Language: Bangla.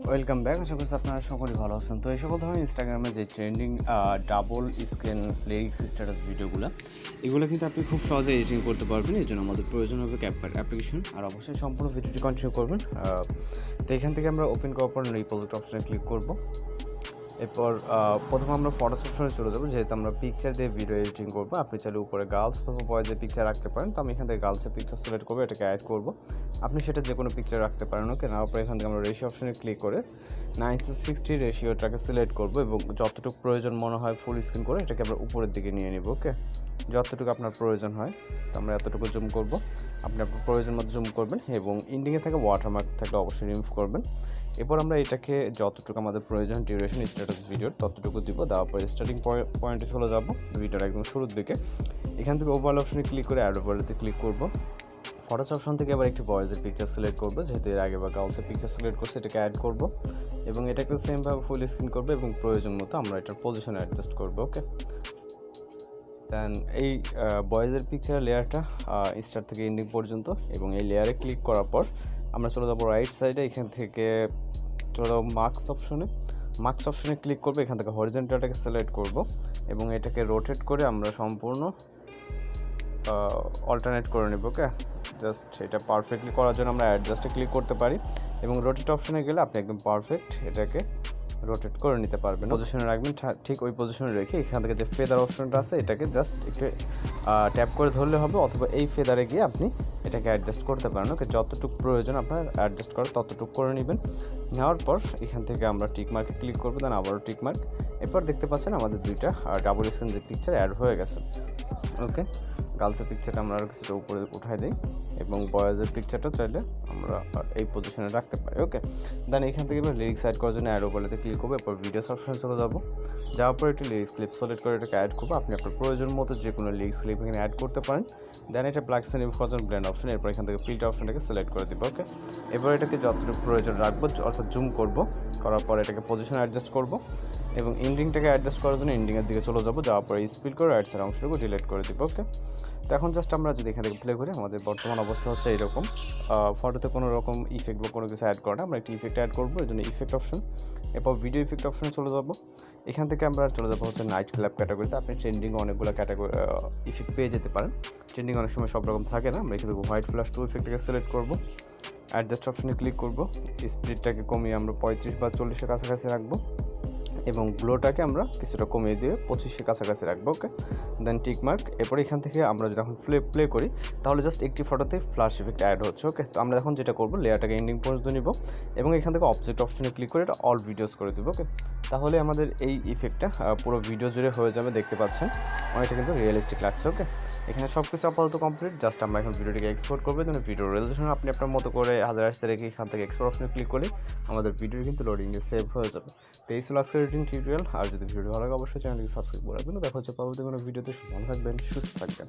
Welcome back. আশা করছি আপনারা সকলেই ভালো আছেন। তো এই সকল ধরনের ইনস্টাগ্রামে যে trending double screen lyrics status ভিডিওগুলো, এগুলো কিন্তু আপনি খুব সহজে এডিটিং করতে পারবেন। এই জন্য আমাদের প্রয়োজন হবে ক্যাপকাট অ্যাপ্লিকেশন। আর অবশ্যই সম্পূর্ণ ভিডিওটি কন্টিনিউ করবেন। তো এখান থেকে আমরা ওপেন করার পর রিপোজিট অপশনে ক্লিক করব। এরপর প্রথমে আমরা ফটোস অপশনে চলে যাবো, যেহেতু আমরা পিকচার দিয়ে ভিডিও এডিটিং করবো। আপনি চাইলে উপরে গার্লস অথবা বয়েজের পিকচার রাখতে পারেন। তো আমি এখান থেকে গার্লসের পিকচার সিলেক্ট করবো, এটাকে অ্যাড করবো। আপনি সেটা যে কোনো পিকচার রাখতে পারেন। ওকে, নেওয়ার পর এখান থেকে আমরা রেশিও অপশনে ক্লিক করে 9:60 রেশিওটাকে সিলেক্ট করবো এবং যতটুকু প্রয়োজন মনে হয় ফুল স্ক্রিন করে এটাকে আমরা উপরের দিকে নিয়ে নিব। ওকে, যতটুকু আপনার প্রয়োজন হয় তো আমরা এতটুকু জুম করব। আপনি আপনার প্রয়োজন মতো জুম করবেন এবং ইন্ডিংয়ে থেকে ওয়াটারমার্ক থাকলে অবশ্যই রিমুভ করবেন। এরপর আমরা এটাকে যতটুকু আমাদের প্রয়োজন ডিউরেশন স্ট্যাটাস ভিডিওর ততটুকু দিব। দেওয়ার পরে স্টার্টিং পয়েন্টে চলে যাব, ভিডিওর একদম শুরুর দিকে। এখান থেকে ওভারঅল অপশনে ক্লিক করে অ্যাড ওভারঅলতে ক্লিক করব। ফটোস অপশন থেকে আবার একটি বয়েজের পিকচার সিলেক্ট করবো, যেহেতু এর আগে বা গার্লসের পিকচার সিলেক্ট করছে, এটাকে অ্যাড করব এবং এটাকে সেমভাবে ফুল স্ক্রিন করবো এবং প্রয়োজন মতো আমরা এটার পজিশন অ্যাডজাস্ট করবো। ওকে, দেন এই বয়েজের পিকচার লেয়ারটা স্টার্ট থেকে এন্ডিং পর্যন্ত এবং এই লেয়ারে ক্লিক করার পর আমরা চলে যাবো রাইট সাইডে। এখান থেকে চলে যাবো মার্কস অপশনে ক্লিক করবো। এখান থেকে হরিজন্টালটাকে সিলেক্ট করব এবং এটাকে রোটেট করে আমরা সম্পূর্ণ অল্টারনেট করে নেব। ওকে, জাস্ট এটা পারফেক্টলি করার জন্য আমরা অ্যাডজাস্টে ক্লিক করতে পারি এবং রোটেট অপশনে গেলে আপনি একদম পারফেক্ট এটাকে রোটেট করে নিতে পারবেন। পজিশনে রাখবেন, ঠিক ওই পজিশনে রেখে এখান থেকে যে ফেদার অপশনটা আছে এটাকে জাস্ট একটু ট্যাপ করে ধরলে হবে, অথবা এই ফেদারে গিয়ে আপনি এটাকে অ্যাডজাস্ট করতে পারেন। ওকে, যতটুকু প্রয়োজন আপনার অ্যাডজাস্ট করার ততটুকু করে নেবেন। নেওয়ার পর এখান থেকে আমরা টিকমার্কে ক্লিক করবো, দেন আবারও টিকমার্ক। এরপর দেখতে পাচ্ছেন আমাদের দুইটা ডাবল স্ক্রিন যে পিকচার অ্যাড হয়ে গেছে। ওকে, গার্লসের পিকচারটা আমরা আরও কিছুটা উপরে উঠাই দিই এবং বয়েজের পিকচারটা চাইলে আমরা এই পজিশনে রাখতে পারি। ওকে, দেন এখান থেকে আমরা লিরিক্স অ্যাড করার জন্য অ্যাড ওভারঅলতে ক্লিক করবো। এরপর ভিডিওস অপশনে চলে যাবো। যাওয়ার পর একটি লিরিক্স ক্লিপ সিলেক্ট করে এটাকে অ্যাড করবো। আপনি আপনার প্রয়োজন মতো যে কোনো লিরিক্স ক্লিপ এখানে অ্যাড করতে পারেন। দেন এটা ব্ল্যাকস এন্ড রিমুভ করার জন্য ব্লেন্ড অপশন, এরপর এখান থেকে ফিল্টার অপশনটাকে সিলেক্ট করে দিব। ওকে, এবার এটাকে যতটুকু প্রয়োজন রাখবো, অর্থাৎ জুম করবো, করার পর এটাকে পজিশন অ্যাডজাস্ট করবো এবং এন্ডিংটাকে অ্যাডজাস্ট করার জন্য এন্ডিংয়ের দিকে চলে যাবো। যাওয়ার পরে স্পিড করে রাইট সাইড অংশটুকু ডিলিট করে দিব। ওকে, তো এখন জাস্ট আমরা যদি এখান থেকে প্লে করি, আমাদের বর্তমান অবস্থা হচ্ছে এইরকম। ফটোতে কোনো রকম ইফেক্ট বা কোনো কিছু অ্যাড করে না, আমরা একটি ইফেক্ট অ্যাড করবো, এই জন্য ইফেক্ট অপশন। এরপর ভিডিও ইফেক্ট অপশনে চলে যাবো। এখান থেকে আমরা চলে যাবো হচ্ছে নাইট ক্লাব ক্যাটাগরিতে। আপনি ট্রেন্ডিংয়ে অনেকগুলো ক্যাটাগরি ইফেক্ট পেয়ে যেতে পারেন। ট্রেন্ডিং অনেক সময় সব রকম থাকে না। আমরা এখান থেকে হোয়াইট ফ্ল্যাশ 2 ইফেক্টটাকে সিলেক্ট করবো, অ্যাডজাস্ট অপশনে ক্লিক করবো। স্পিডটাকে কমিয়ে আমরা 35 বা 40-এর কাছাকাছি রাখবো এবং গ্লোটাকে আমরা কিছুটা কমিয়ে দিয়ে 25-এর কাছাকাছি রাখবো। ওকে, দেন টিকমার্ক। এরপর এখান থেকে আমরা যখন প্লে করি তাহলে জাস্ট একটি ফটোতে ফ্ল্যাশ ইফেক্ট অ্যাড হচ্ছে। ওকে, তো আমরা এখন যেটা করবো, লেয়ারটাকে এন্ডিং পর্যন্ত নিব এবং এখান থেকে অবজেক্ট অপশনে ক্লিক করে এটা অল ভিডিওস করে দেবো। ওকে, তাহলে আমাদের এই ইফেক্টটা পুরো ভিডিও জুড়ে হয়ে যাবে। দেখতে পাচ্ছেন অনেকটা কিন্তু রিয়েলিস্টিক লাগছে। ওকে, এখানে সব কিছু আপাতত কমপ্লিট। জাস্ট আমরা এখন ভিডিওটিকে এক্সপোর্ট করবো। যেন ভিডিও রেজলিউশন আপনি আপনার মতো করে 1080 রেখে এখান থেকে এক্সপোর্ট অপশনে ক্লিক করে আমাদের ভিডিও কিন্তু লোডিংয়ে সেভ হয়ে যাবে। তো এই ছিল আজকের এডিটিং টিউটোরিয়াল। আর যদি ভিডিও ভালো লাগে অবশ্যই চ্যানেলটিকে সাবস্ক্রাইব করে রাখবেন। দেখা হচ্ছে পরবর্তী কোনো ভিডিওতে। ভালো থাকবেন, সুস্থ থাকবেন।